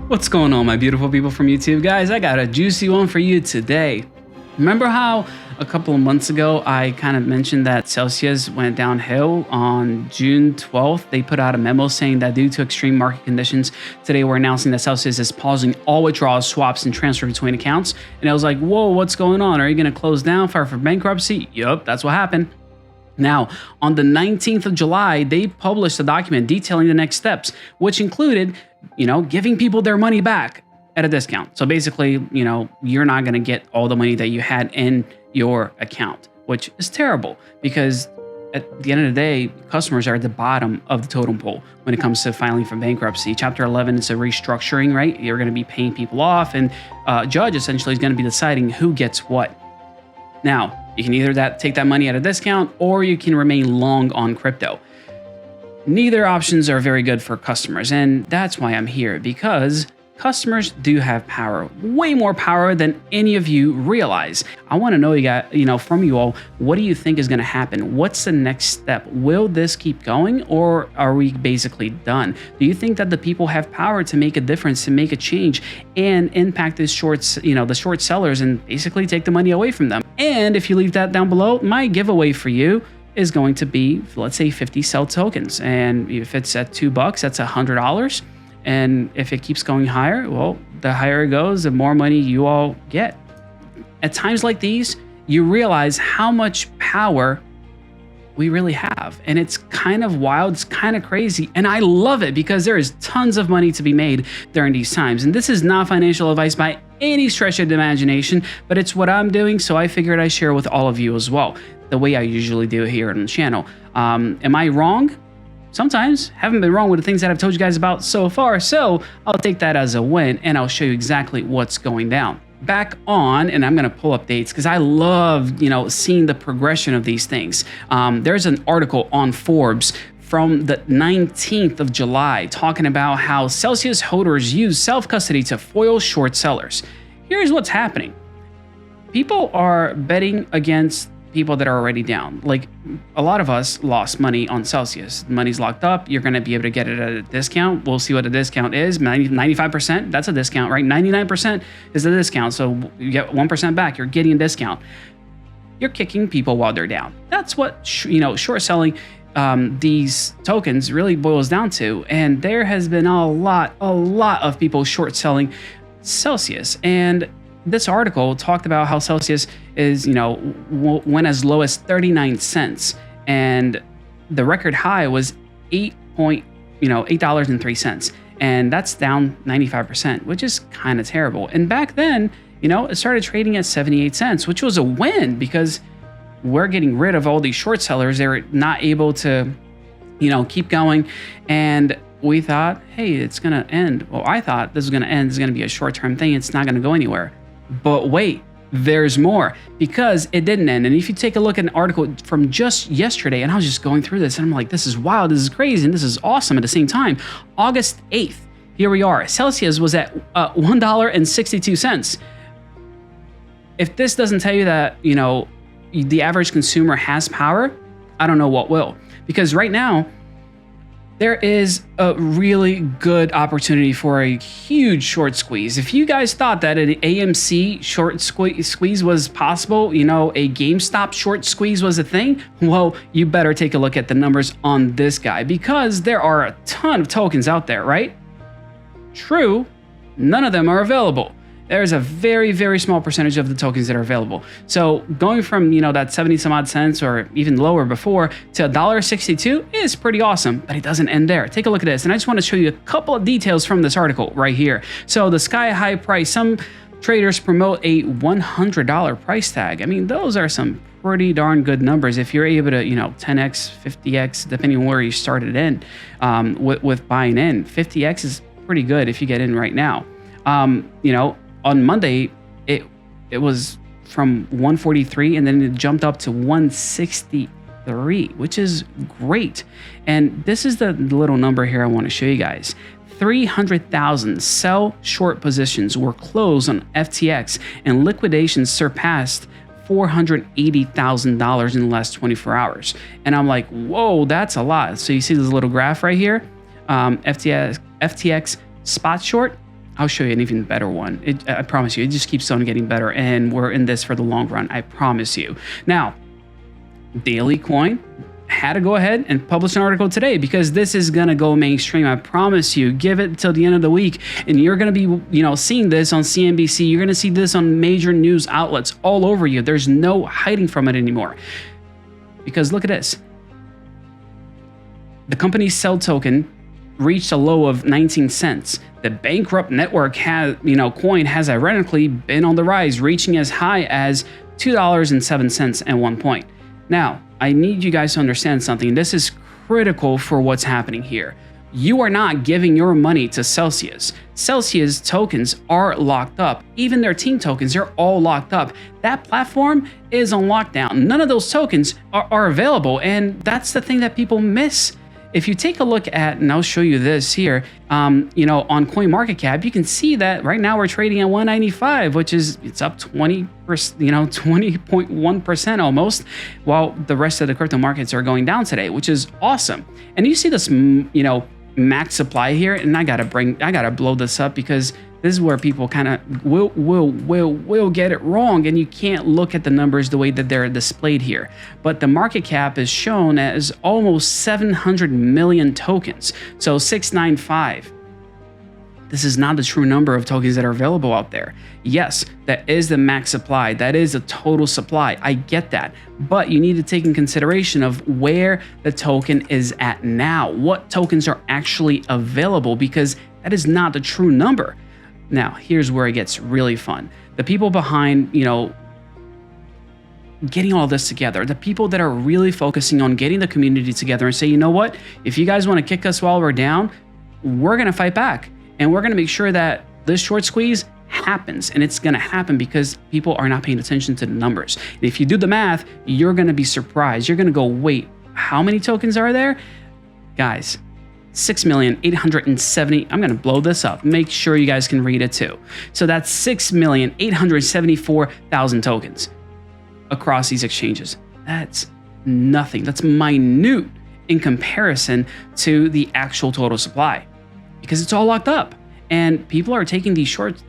What's going on, my beautiful people from YouTube? Guys, I got a juicy one for you today. Remember how a couple of months ago I kind of mentioned that Celcius went downhill on June 12th? They put out a memo saying that due to extreme market conditions, today we're announcing that Celcius is pausing all withdrawals, swaps, and transfer between accounts. And I was like, whoa, what's going on? Are you going to close down, file for bankruptcy? Yup, that's what happened. Now, on the 19th of July, they published a document detailing the next steps, which included, giving people their money back at a discount. So basically, you're not going to get all the money that you had in your account, which is terrible because at the end of the day, customers are at the bottom of the totem pole when it comes to filing for bankruptcy. Chapter 11 is a restructuring, right? You're going to be paying people off, and judge essentially is going to be deciding who gets what. Now, you can either take that money at a discount or you can remain long on crypto. Neither options are very good for customers, and that's why I'm here, because customers do have power, way more power than any of you realize. I want to know from you all, what do you think is going to happen? What's the next step? Will this keep going, or are we basically done? Do you think that the people have power to make a difference, to make a change, and impact the short sellers and basically take the money away from them? And if you leave that down below, my giveaway for you is going to be, let's say, 50 CEL tokens. And if it's at $2, that's $100. And if it keeps going higher, well, the higher it goes, the more money you all get. At times like these, you realize how much power we really have. And it's kind of wild, it's kind of crazy. And I love it because there is tons of money to be made during these times. And this is not financial advice by any stretch of the imagination, but it's what I'm doing, so I figured I'd share with all of you as well, the way I usually do here on the channel. Am I wrong? Sometimes. Haven't been wrong with the things that I've told you guys about so far, so I'll take that as a win, and I'll show you exactly what's going down. Back on, and I'm going to pull up dates because I love, seeing the progression of these things. There's an article on Forbes from the 19th of July talking about how Celcius holders use self-custody to foil short sellers. Here's what's happening. People are betting against people that are already down. Like, a lot of us lost money on Celcius. Money's locked up. You're going to be able to get it at a discount. We'll see what a discount is. 95%, that's a discount, right? 99% is a discount. So you get 1% back. You're getting a discount. You're kicking people while they're down. That's what, short selling these tokens really boils down to. And there has been a lot of people short selling Celcius. And this article talked about how Celcius is, went as low as 39 cents, and the record high was $8.03, and that's down 95%, which is kind of terrible. And back then, it started trading at 78 cents, which was a win because we're getting rid of all these short sellers. They're not able to, keep going, and we thought, hey, it's gonna end. Well, I thought this was gonna end. This is gonna be a short-term thing. It's not gonna go anywhere. But wait, there's more, because it didn't end. And if you take a look at an article from just yesterday, and I was just going through this, and I'm like, this is wild, this is crazy, and this is awesome at the same time. August 8th, here we are. Celcius was at $1.62. If this doesn't tell you that, the average consumer has power, I don't know what will. Because right now, there is a really good opportunity for a huge short squeeze. If you guys thought that an AMC short squeeze was possible, a GameStop short squeeze was a thing, well, you better take a look at the numbers on this guy, because there are a ton of tokens out there, right? True, none of them are available. There's a very, very small percentage of the tokens that are available. So going from, that 70 some odd cents or even lower before to $1.62 is pretty awesome, but it doesn't end there. Take a look at this. And I just want to show you a couple of details from this article right here. So the sky high price, some traders promote a $100 price tag. I mean, those are some pretty darn good numbers if you're able to, 10x, 50x, depending on where you started in with buying in. 50x is pretty good if you get in right now. On Monday, it was from 143, and then it jumped up to 163, which is great. And this is the little number here I want to show you guys. 300,000 CEL short positions were closed on FTX, and liquidations surpassed $480,000 in the last 24 hours. And I'm like, whoa, that's a lot. So you see this little graph right here, FTX spot short, I'll show you an even better one. I promise you, it just keeps on getting better, and we're in this for the long run. I promise you. Now, Daily Coin had to go ahead and publish an article today because this is gonna go mainstream. I promise you. Give it till the end of the week, and you're gonna be, seeing this on CNBC. You're gonna see this on major news outlets all over you. There's no hiding from it anymore. Because look at this. The company's CEL token reached a low of 19 cents. The bankrupt network coin has ironically been on the rise, reaching as high as $2.07 at one point. Now, I need you guys to understand something. This is critical for what's happening here. You are not giving your money to Celcius. Celcius tokens are locked up. Even their team tokens, they're all locked up. That platform is on lockdown. None of those tokens are available, and that's the thing that people miss. If you take a look at, and I'll show you this here, on CoinMarketCap, you can see that right now we're trading at 195, which is, it's up 20%, 20.1% almost, while the rest of the crypto markets are going down today, which is awesome. And you see this, max supply here, and I gotta blow this up because this is where people kind of will get it wrong, and you can't look at the numbers the way that they're displayed here. But the market cap is shown as almost 700 million tokens, so 695. This is not the true number of tokens that are available out there. Yes, that is the max supply. That is a total supply. I get that. But you need to take in consideration of where the token is at now. What tokens are actually available, because that is not the true number. Now, here's where it gets really fun. The people behind, getting all this together, the people that are really focusing on getting the community together and say, you know what, if you guys want to kick us while we're down, we're going to fight back. And we're going to make sure that this short squeeze happens. And it's going to happen because people are not paying attention to the numbers. And if you do the math, you're going to be surprised. You're going to go, wait, how many tokens are there? Guys, 6,870,000. I'm going to blow this up. Make sure you guys can read it too. So that's 6,874,000 tokens across these exchanges. That's nothing. That's minute in comparison to the actual total supply, because it's all locked up, and people are taking these short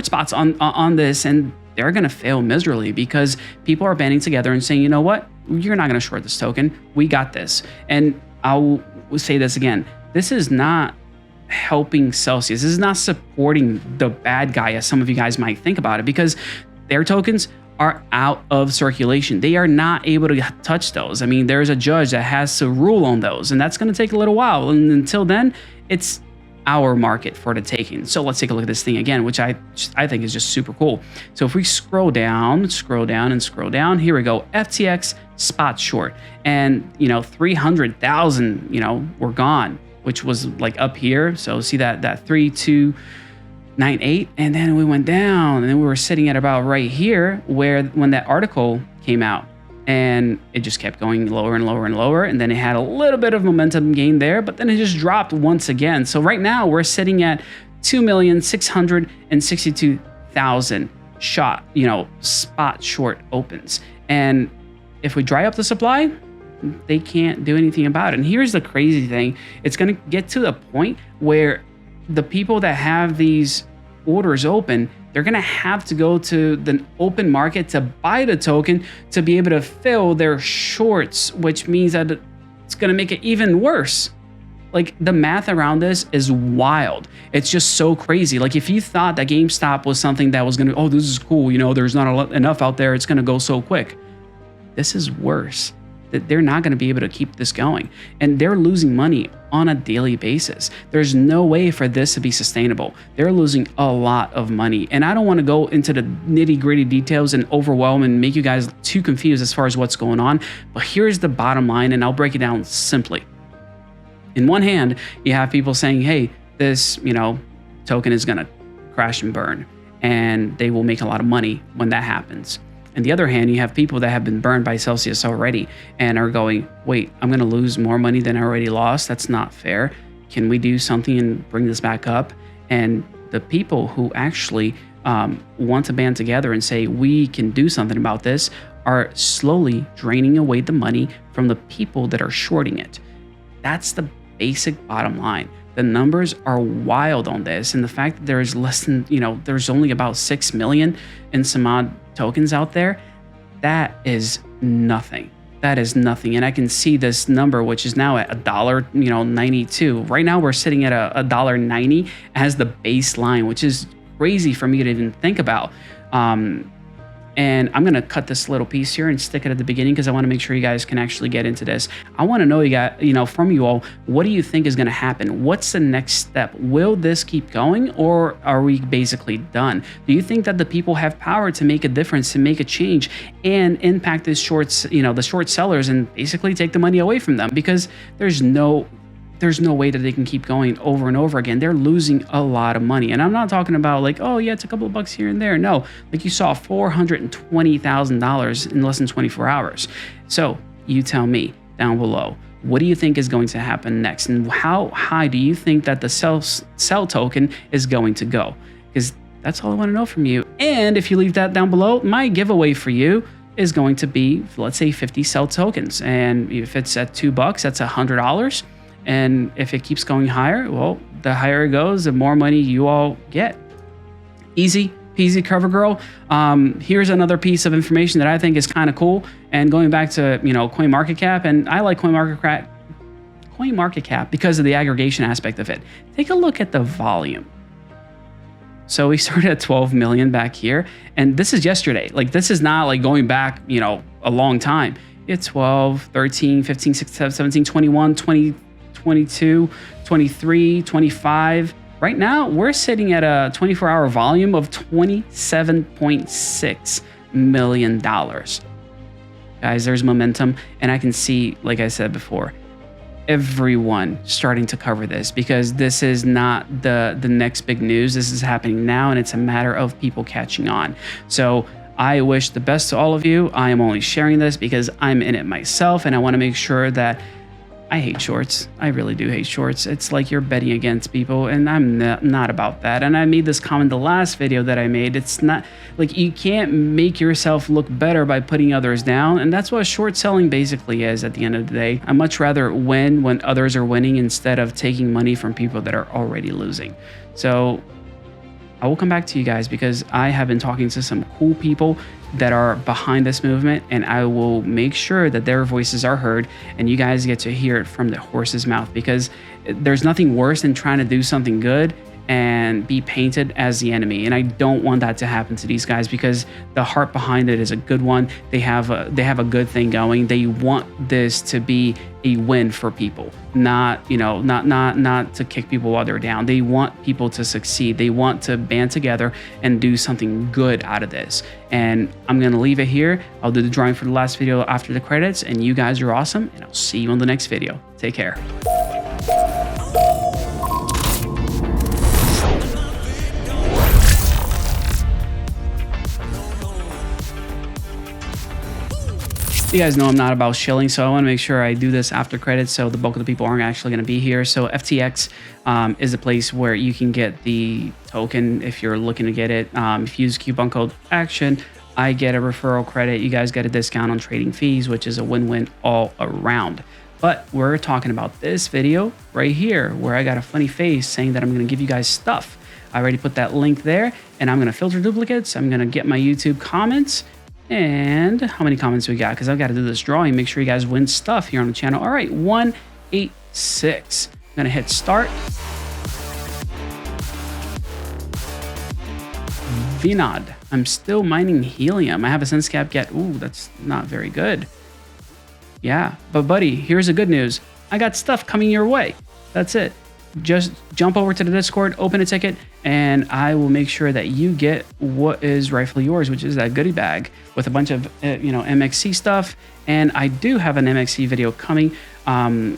spots on this, and they're going to fail miserably because people are banding together and saying, you know what, you're not going to short this token. We got this. And I'll say this again. This is not helping Celcius. This is not supporting the bad guy, as some of you guys might think about it, because their tokens are out of circulation. They are not able to touch those. I mean, there's a judge that has to rule on those, and that's going to take a little while. And until then, it's our market for the taking. So let's take a look at this thing again, which I think is just super cool. So if we scroll down, here we go, FTX spot short, and 300,000 were gone, which was like up here. So see that 3298, and then we went down, and then we were sitting at about right here when that article came out, and it just kept going lower and lower and lower, and then it had a little bit of momentum gain there, but then it just dropped once again. So right now we're sitting at 2,662,000 spot short opens, and if we dry up the supply, they can't do anything about it. And here's the crazy thing. It's going to get to the point where the people that have these orders open, they're going to have to go to the open market to buy the token to be able to fill their shorts, which means that it's going to make it even worse. Like, the math around this is wild. It's just so crazy. Like, if you thought that GameStop was something that was going to, oh, this is cool, there's not enough out there, it's going to go so quick. This is worse. That they're not going to be able to keep this going, and they're losing money on a daily basis. There's no way for this to be sustainable. They're losing a lot of money, and I don't want to go into the nitty-gritty details and overwhelm and make you guys too confused as far as what's going on, but here's the bottom line, and I'll break it down simply. In one hand, you have people saying, hey, this token is going to crash and burn, and they will make a lot of money when that happens. On the other hand, you have people that have been burned by Celcius already and are going, wait, I'm going to lose more money than I already lost. That's not fair. Can we do something and bring this back up? And the people who actually want to band together and say, we can do something about this, are slowly draining away the money from the people that are shorting it. That's the basic bottom line. The numbers are wild on this, and the fact that there is less than, there's only about 6 million and some odd tokens out there, that is nothing. That is nothing. And I can see this number, which is now at $1.92. Right now we're sitting at $1.90 as the baseline, which is crazy for me to even think about. And I'm going to cut this little piece here and stick it at the beginning because I want to make sure you guys can actually get into this. I want to know from you all, what do you think is going to happen? What's the next step? Will this keep going, or are we basically done? Do you think that the people have power to make a difference, to make a change and impact the short sellers and basically take the money away from them? Because there's no way that they can keep going over and over again. They're losing a lot of money. And I'm not talking about like, oh yeah, it's a couple of bucks here and there. No, like you saw $420,000 in less than 24 hours. So you tell me down below, what do you think is going to happen next? And how high do you think that the CEL token is going to go? Because that's all I want to know from you. And if you leave that down below, my giveaway for you is going to be, let's say 50 CEL tokens. And if it's at $2, that's $100. And if it keeps going higher, well, the higher it goes, the more money you all get. Easy peasy, cover girl. Here's another piece of information that I think is kind of cool. And going back to, CoinMarketCap, and I like CoinMarketCap because of the aggregation aspect of it. Take a look at the volume. So we started at 12 million back here, and this is yesterday. Like, this is not like going back, a long time. It's 12, 13, 15, 16, 17, 21, 20, 22, 23, 25. Right now, we're sitting at a 24-hour volume of $27.6 million. Guys, there's momentum, and I can see, like I said before, everyone starting to cover this, because this is not the next big news. This is happening now, and it's a matter of people catching on. So I wish the best to all of you. I am only sharing this because I'm in it myself, and I want to make sure that I hate shorts. I really do hate shorts. It's like you're betting against people, and I'm not about that. And I made this comment the last video that I made. It's not like, you can't make yourself look better by putting others down, and that's what short selling basically is at the end of the day. I much rather win when others are winning instead of taking money from people that are already losing. So I will come back to you guys because I have been talking to some cool people that are behind this movement, and I will make sure that their voices are heard and you guys get to hear it from the horse's mouth, because there's nothing worse than trying to do something good and be painted as the enemy. And I don't want that to happen to these guys, because the heart behind it is a good one. They have a good thing going. They want this to be a win for people, not to kick people while they're down. They want people to succeed. They want to band together and do something good out of this. And I'm gonna leave it here. I'll do the drawing for the last video after the credits, and you guys are awesome, and I'll see you on the next video. Take care. You guys know I'm not about shilling, so I want to make sure I do this after credits, so the bulk of the people aren't actually going to be here. So FTX is a place where you can get the token if you're looking to get it. If you use coupon code ACTION, I get a referral credit. You guys get a discount on trading fees, which is a win-win all around. But we're talking about this video right here, where I got a funny face saying that I'm going to give you guys stuff. I already put that link there, and I'm going to filter duplicates. I'm going to get my YouTube comments. And how many comments we got? Because I've got to do this drawing. Make sure you guys win stuff here on the channel. All right, 186. I'm going to hit start. Vinod. I'm still mining helium. I have a sense cap get. Ooh, that's not very good. Yeah, but buddy, here's the good news. I got stuff coming your way. That's it. Just jump over to the Discord, open a ticket, and I will make sure that you get what is rightfully yours, which is that goodie bag with a bunch of MEXC stuff. And I do have an MEXC video coming. I'll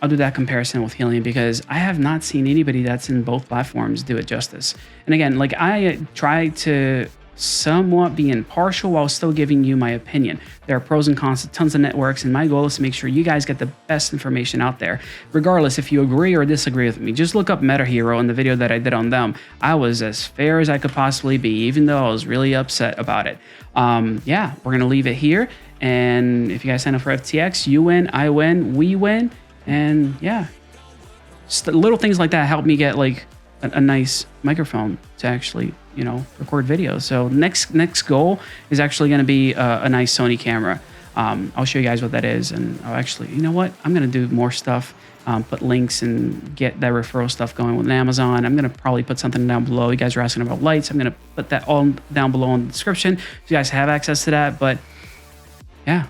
do that comparison with helium, because I have not seen anybody that's in both platforms do it justice. And again, like, I try to somewhat be impartial while still giving you my opinion. There are pros and cons to tons of networks, and my goal is to make sure you guys get the best information out there, regardless if you agree or disagree with me. Just look up Meta Hero in the video that I did on them. I was as fair as I could possibly be, even though I was really upset about it. Yeah, we're gonna leave it here, and if you guys sign up for FTX, you win, I win, we win, and yeah, just little things like that help me get like a nice microphone to actually, you know, record videos. So next goal is actually going to be a nice Sony camera. I'll show you guys what that is, and I'll actually, you know what, I'm going to do more stuff, put links and get that referral stuff going with Amazon. I'm going to probably put something down below. You guys are asking about lights. I'm going to put that all down below in the description so you guys have access to that. But yeah,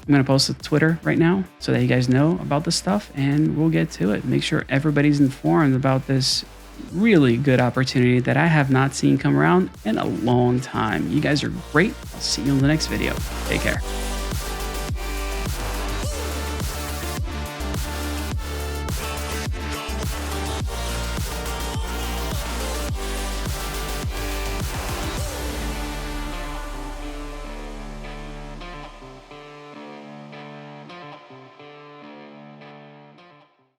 I'm going to post to Twitter right now so that you guys know about this stuff, and we'll get to it. Make sure everybody's informed about this really good opportunity that I have not seen come around in a long time. You guys are great. I'll see you in the next video. Take care.